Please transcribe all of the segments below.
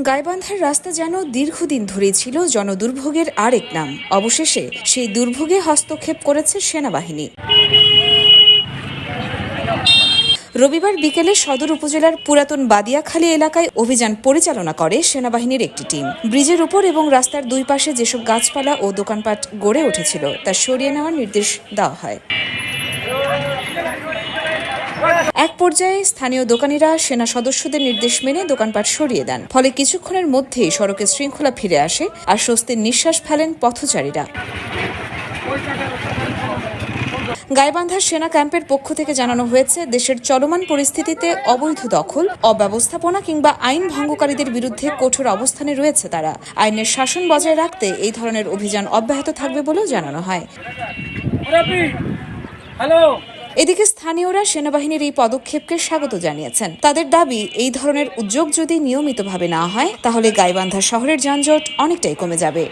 গাইবান্ধার রাস্তা যেন দীর্ঘদিন ধরেই ছিল জনদুর্ভোগের আরেক নাম। অবশেষে সেই দুর্ভোগে হস্তক্ষেপ করেছে সেনাবাহিনী। রবিবার বিকেলে সদর উপজেলার পুরাতন বাদিয়াখালী এলাকায় অভিযান পরিচালনা করে সেনাবাহিনীর একটি টিম। ব্রিজের উপর এবং রাস্তার দুই পাশে যেসব গাছপালা ও দোকানপাট গড়ে উঠেছিল তা সরিয়ে নেওয়ার নির্দেশ দেওয়া হয়। এক পর্যায়ে স্থানীয় দোকানিরা সেনা সদস্যদের নির্দেশ মেনে দোকানপাট সরিয়ে দেন। ফলে কিছুক্ষণের মধ্যেই সড়কে শৃঙ্খলা ফিরে আসে আর স্বস্তির নিঃশ্বাস ফেলেন পথচারীরা। গাইবান্ধা সেনা ক্যাম্পের পক্ষ থেকে জানানো হয়েছে, দেশের চলমান পরিস্থিতিতে অবৈধ দখল, অব্যবস্থাপনা কিংবা আইন ভঙ্গকারীদের বিরুদ্ধে কঠোর অবস্থানে রয়েছে তারা। আইনের শাসন বজায় রাখতে এই ধরনের অভিযান অব্যাহত থাকবে বলেও জানানো হয়। এদিকে স্থানীয়রা সেনাবাহিনীর এই পদক্ষেপকে স্বাগত জানিয়েছেন। তাদের দাবি, এই ধরনের উদ্যোগ যদি নিয়মিতভাবে না হয় তাহলে গাইবান্ধা শহরের যানজট অনেকটাই কমে যাবে।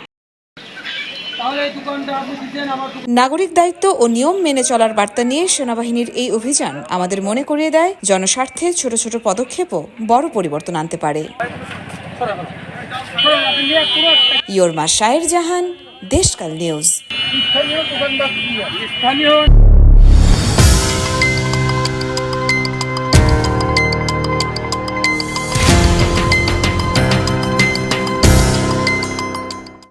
নাগরিক দায়িত্ব ও নিয়ম মেনে চলার বার্তা নিয়ে সেনাবাহিনীর এই অভিযান আমাদের মনে করিয়ে দেয়, জনস্বার্থে ছোট ছোট পদক্ষেপও বড় পরিবর্তন আনতে পারে। ইয়োরমা শায়ের জাহান, দেশকাল নিউজ।